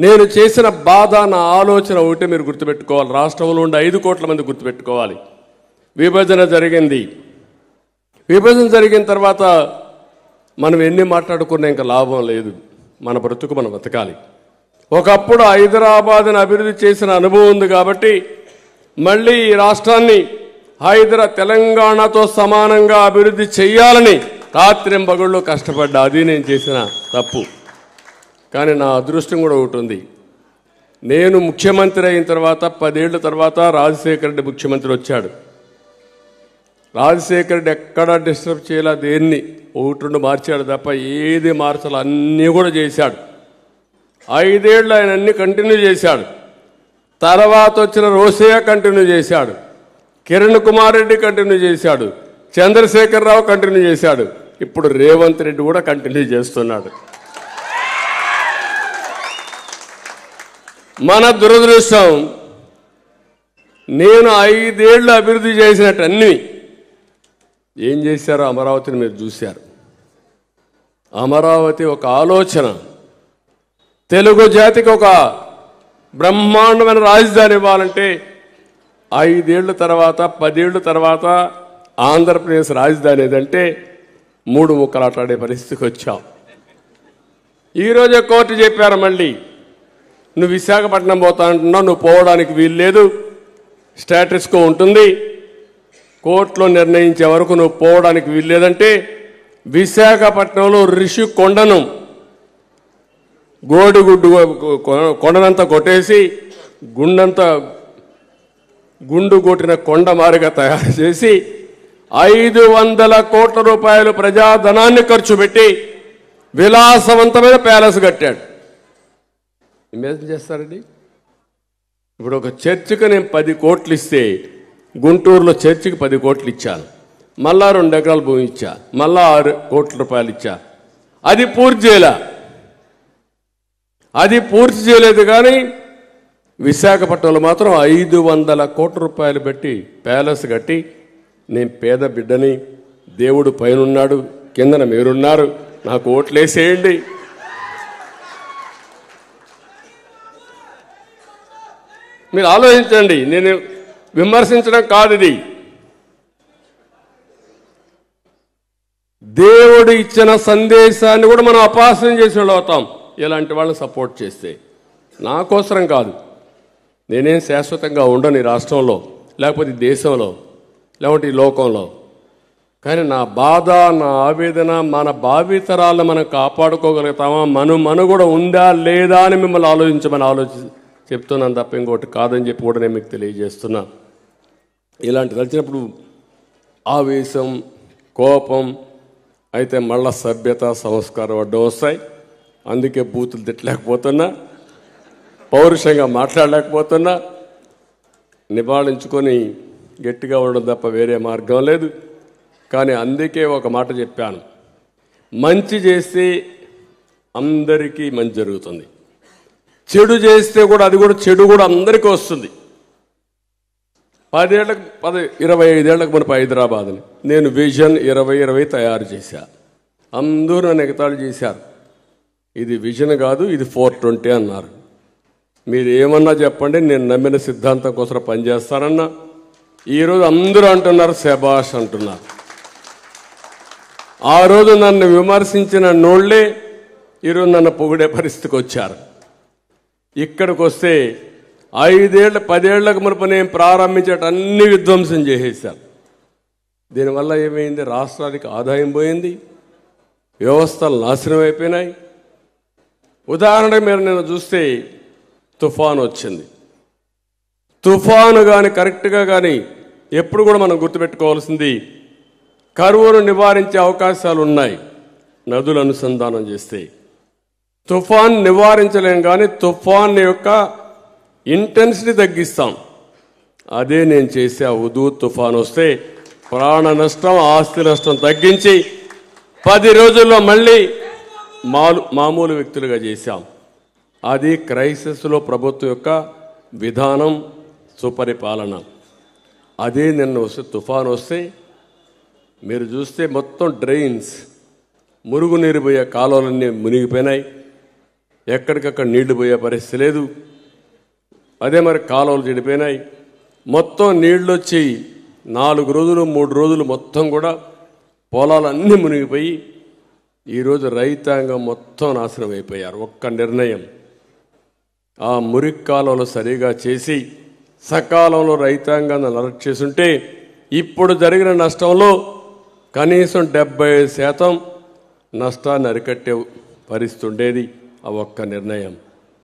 నేను చేసిన బాధ, నా ఆలోచన ఒకటే మీరు గుర్తుపెట్టుకోవాలి. రాష్ట్రంలో ఉండే 5 కోట్ల మంది గుర్తుపెట్టుకోవాలి. విభజన జరిగింది. విభజన జరిగిన తర్వాత మనం ఎన్ని మాట్లాడుకున్నా ఇంకా లాభం లేదు. మన బ్రతుకు మనం బతకాలి. ఒకప్పుడు హైదరాబాద్ని అభివృద్ధి చేసిన అనుభవం ఉంది కాబట్టి మళ్ళీ ఈ రాష్ట్రాన్ని తెలంగాణతో సమానంగా అభివృద్ధి చేయాలని రాత్రింబగళ్ళు కష్టపడ్డా. అది నేను చేసిన తప్పు. కానీ నా అదృష్టం కూడా ఒకటి ఉంది. నేను ముఖ్యమంత్రి అయిన తర్వాత 10 ఏళ్ల తర్వాత రాజశేఖర రెడ్డి ముఖ్యమంత్రి వచ్చాడు. రాజశేఖర రెడ్డి ఎక్కడా డిస్టర్బ్ చేయలే. దేన్ని 1-2 మార్చాడు తప్ప ఏది మార్చాలి అన్నీ కూడా చేశాడు. 5 ఏళ్ళు ఆయన అన్ని కంటిన్యూ చేశాడు. తర్వాత వచ్చిన రోసయ్య కంటిన్యూ చేశాడు, కిరణ్ కుమార్ రెడ్డి కంటిన్యూ చేశాడు, చంద్రశేఖరరావు కంటిన్యూ చేశాడు, ఇప్పుడు రేవంత్ రెడ్డి కూడా కంటిన్యూ చేస్తున్నాడు. మన దురదృష్టం, నేను 5 ఏళ్ళు అభివృద్ధి చేసినట్టు అన్నీ ఏం చేశారో అమరావతిని మీరు చూశారు. అమరావతి ఒక ఆలోచన, తెలుగు జాతికి ఒక బ్రహ్మాండమైన రాజధాని ఇవ్వాలంటే 5 ఏళ్ల తర్వాత 10 ఏళ్ల తర్వాత ఆంధ్రప్రదేశ్ రాజధాని ఏదంటే 3 ముక్కలాటాడే పరిస్థితికి వచ్చాం. ఈరోజే కోర్టు చెప్పారు, మళ్ళీ నువ్వు విశాఖపట్నం పోతా అంటున్నావు, నువ్వు పోవడానికి వీలు లేదు, స్టేటస్ కో ఉంటుంది, కోర్టులో నిర్ణయించే వరకు నువ్వు పోవడానికి వీలు లేదంటే విశాఖపట్నంలో రిషికొండను గోడిగుడ్డు కొండనంతా కొట్టేసి గుండు కొట్టిన కొండ మారిగా తయారు చేసి 500 కోట్ల రూపాయలు ప్రజాధనాన్ని ఖర్చు పెట్టి విలాసవంతమైన ప్యాలెస్ కట్టాడు. ఇమేజిన్ చేస్తారండి. ఇప్పుడు ఒక చర్చికి నేను 10 కోట్లు ఇస్తే గుంటూరులో చర్చికి 10 కోట్లు ఇచ్చాను, మళ్ళా 2 ఎకరాల భూమి ఇచ్చా, మళ్ళా 6 కోట్ల రూపాయలు ఇచ్చా. అది పూర్తి చేయలేదు. కానీ విశాఖపట్నంలో మాత్రం 500 కోట్ల రూపాయలు పెట్టి ప్యాలెస్ కట్టి, నేను పేద బిడ్డని, దేవుడు పైనున్నాడు, కిందన మీరున్నారు, నాకు ఓట్లేసేయండి. మీరు ఆలోచించండి. నేను విమర్శించడం కాదు, ఇది దేవుడు ఇచ్చిన సందేశాన్ని కూడా మనం అపహాస్యం చేసిన వాళ్ళు అవుతాం ఇలాంటి వాళ్ళని సపోర్ట్ చేస్తే. నా కోసరం కాదు, నేనేం శాశ్వతంగా ఉండను ఈ రాష్ట్రంలో, లేకపోతే దేశంలో, లేకపోతే ఈ లోకంలో. కానీ నా బాధ, నా ఆవేదన, మన భావితరాలను మనం కాపాడుకోగలుగుతామా, మనుగడ ఉందా లేదా అని మిమ్మల్ని ఆలోచించమని చెప్తున్నాను తప్ప ఇంకోటి కాదని చెప్పి కూడా నేను మీకు తెలియజేస్తున్నా. ఇలాంటి వచ్చినప్పుడు ఆవేశం, కోపం అయితే మళ్ళా సభ్యత, సంస్కారం అడ్డం వస్తాయి. అందుకే బూతులు తిట్టలేకపోతున్నా, పౌరుషంగా మాట్లాడలేకపోతున్నా, నివాళించుకొని గట్టిగా ఉండడం తప్ప వేరే మార్గం లేదు. కానీ అందుకే ఒక మాట చెప్పాను, మంచి చేస్తే అందరికీ మంచి జరుగుతుంది, చెడు చేస్తే కూడా చెడు కూడా అందరికీ వస్తుంది. 25 ఏళ్లకు మనకు హైదరాబాద్ని నేను విజన్ 2020 తయారు చేశా. అందరూ నన్ను ఎగతాళి చేశారు, ఇది విజన్ కాదు, ఇది 420 అన్నారు. మీరు ఏమన్నా చెప్పండి, నేను నమ్మిన సిద్ధాంతం కోసం పనిచేస్తానన్నా. ఈరోజు అందరూ అంటున్నారు శబాష్ అంటున్నారు. ఆ రోజు నన్ను విమర్శించిన నోళ్లే ఈరోజు నన్ను పొగిడే పరిస్థితికి వచ్చారు. ఇక్కడికి వస్తే 10 ఏళ్లకు మునుపు నేను ప్రారంభించేట అన్ని విధ్వంసం చేసేశారు. దీనివల్ల ఏమైంది? రాష్ట్రానికి ఆదాయం పోయింది, వ్యవస్థలు నాశనం అయిపోయినాయి. ఉదాహరణకు మీరు నేను చూస్తే తుఫాను వచ్చింది. తుఫాను కానీ కరెక్ట్గా కానీ ఎప్పుడు కూడా మనం గుర్తుపెట్టుకోవాల్సింది, కరువును నివారించే అవకాశాలు ఉన్నాయి నదులు అనుసంధానం చేస్తే. తుఫాన్ నివారించలేం, కానీ తుఫాన్ యొక్క ఇంటెన్సిటీ తగ్గిస్తాం. అదే నేను చేసే హుదూద్ తుఫాన్ వస్తే ప్రాణ నష్టం, ఆస్తి నష్టం తగ్గించి 10 రోజుల్లో మళ్ళీ మామూలు వ్యక్తులుగా చేశాం. అది క్రైసిస్లో ప్రభుత్వం యొక్క విధానం, సుపరిపాలన. అదే నిన్న వస్తే తుఫాన్ వస్తే మీరు చూస్తే మొత్తం డ్రైన్స్, మురుగునీరు పోయే కాలువలన్నీ మునిగిపోయినాయి. ఎక్కడికక్కడ నీళ్లు పోయే పరిస్థితి లేదు. అదే మరి కాలువలు చెడిపోయినాయి. మొత్తం నీళ్ళు వచ్చి 4 రోజులు 3 రోజులు మొత్తం కూడా పొలాలన్నీ మునిగిపోయి ఈరోజు రైతాంగం మొత్తం నాశనం అయిపోయారు. ఒక్క నిర్ణయం, ఆ మురికి కాలువలు సరిగా చేసి సకాలంలో రైతాంగాన్ని అలర్ట్ చేసుంటే ఇప్పుడు జరిగిన నష్టంలో కనీసం 70% నష్టాన్ని అరికట్టే పరిస్థితి ఉండేది. ఆ ఒక్క నిర్ణయం.